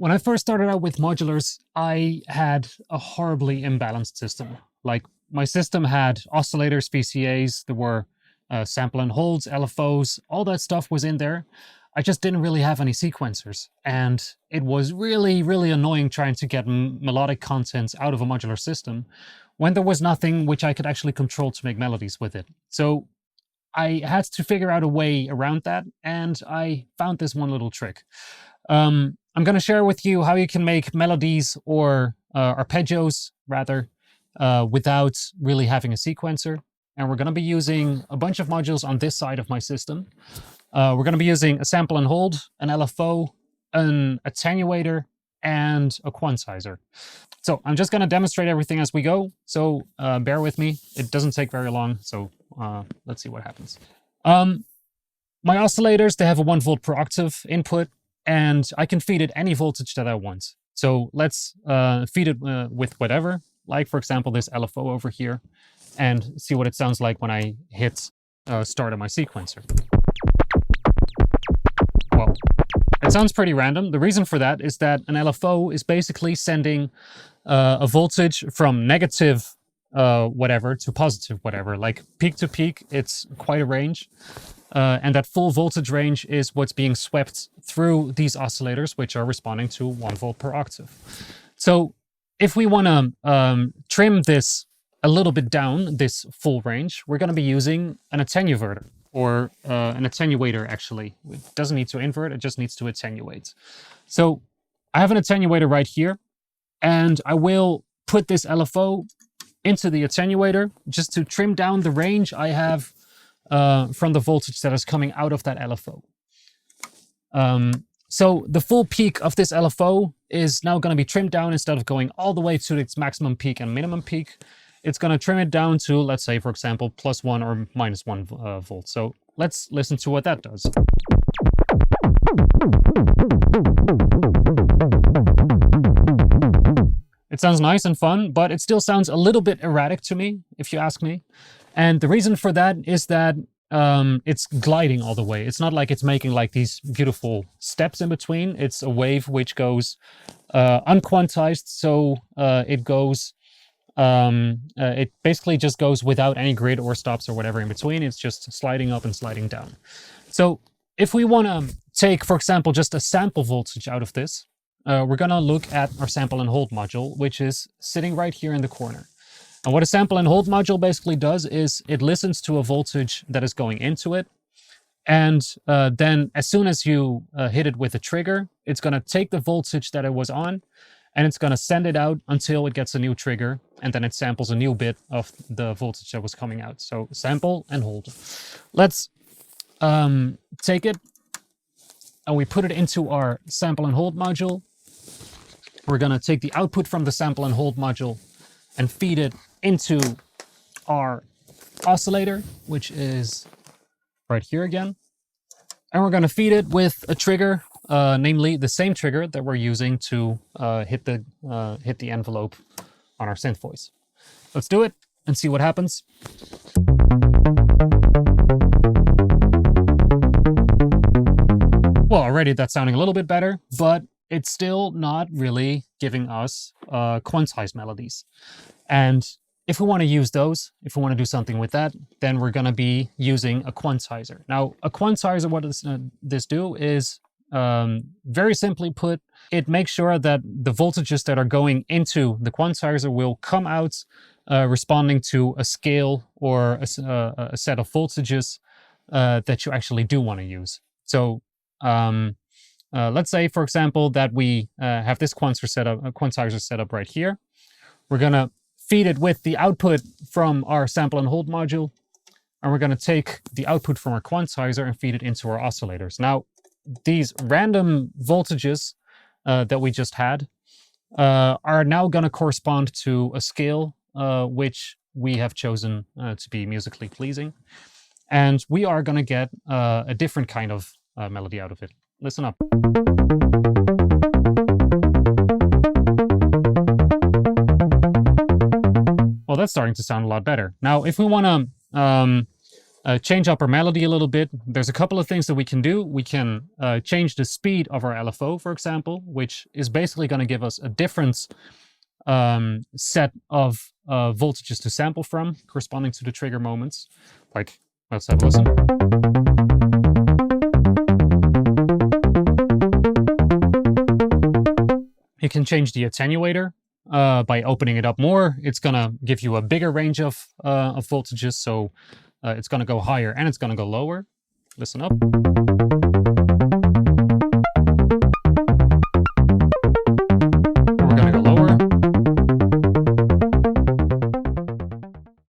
When I first started out with modulars, I had a horribly imbalanced system. Like, my system had oscillators, VCAs, there were sample and holds, LFOs, all that stuff was in there. I just didn't really have any sequencers. And it was really, really annoying trying to get melodic contents out of a modular system when there was nothing which I could actually control to make melodies with it. So I had to figure out a way around that, and I found this one little trick. I'm going to share with you how you can make melodies or arpeggios, rather, without really having a sequencer. And we're going to be using a bunch of modules on this side of my system. We're going to be using a sample and hold, an LFO, an attenuator, and a Quant Sizer. So I'm just going to demonstrate everything as we go. So bear with me. It doesn't take very long. So let's see what happens. My oscillators, they have a 1 volt per octave input, and I can feed it any voltage that I want. So let's feed it with whatever, like, for example, this LFO over here, and see what it sounds like when I hit start on my sequencer. Well, it sounds pretty random. The reason for that is that an LFO is basically sending a voltage from negative whatever to positive whatever. Like, peak to peak, it's quite a range. And that full voltage range is what's being swept through these oscillators, which are responding to 1 volt per octave. So if we want to trim this a little bit down, this full range, we're going to be using an attenuator, or an attenuator, actually. It doesn't need to invert, it just needs to attenuate. So I have an attenuator right here, and I will put this LFO into the attenuator just to trim down the range I have from the voltage that is coming out of that LFO. So the full peak of this LFO is now going to be trimmed down. Instead of going all the way to its maximum peak and minimum peak, it's going to trim it down to, let's say, for example, +1 or -1 volt. So let's listen to what that does. It sounds nice and fun, but it still sounds a little bit erratic to me, if you ask me. And the reason for that is that it's gliding all the way. It's not like it's making like these beautiful steps in between. It's a wave which goes unquantized, so it goes, it basically just goes without any grid or stops or whatever in between. It's just sliding up and sliding down. So if we want to take, for example, just a sample voltage out of this, we're going to look at our sample and hold module, which is sitting right here in the corner. And what a sample and hold module basically does is it listens to a voltage that is going into it. And then as soon as you hit it with a trigger, it's going to take the voltage that it was on, and it's going to send it out until it gets a new trigger. And then it samples a new bit of the voltage that was coming out. So sample and hold. Let's take it and we put it into our sample and hold module. We're going to take the output from the sample and hold module and feed it into our oscillator, which is right here again. And we're going to feed it with a trigger, namely the same trigger that we're using to hit the envelope on our synth voice. Let's do it and see what happens. Well, already that's sounding a little bit better, but it's still not really giving us quantized melodies. And if we want to use those, if we want to do something with that, then we're going to be using a Quant Sizer. Now, a Quant Sizer, what does this do is, very simply put, it makes sure that the voltages that are going into the Quant Sizer will come out responding to a scale or a set of voltages that you actually do want to use. So let's say, for example, that we have this Quant Sizer set up right here. We're going to feed it with the output from our sample and hold module, and we're going to take the output from our Quant Sizer and feed it into our oscillators. Now, these random voltages that we just had are now going to correspond to a scale which we have chosen to be musically pleasing, and we are going to get a different kind of melody out of it. Listen up. Well, that's starting to sound a lot better. Now, if we want to change up our melody a little bit. There's a couple of things that we can do. We can change the speed of our LFO, for example, which is basically going to give us a different set of voltages to sample from, corresponding to the trigger moments. Like, let's have a listen. You can change the attenuator by opening it up more. It's gonna give you a bigger range of voltages, so it's gonna go higher and it's gonna go lower. Listen up.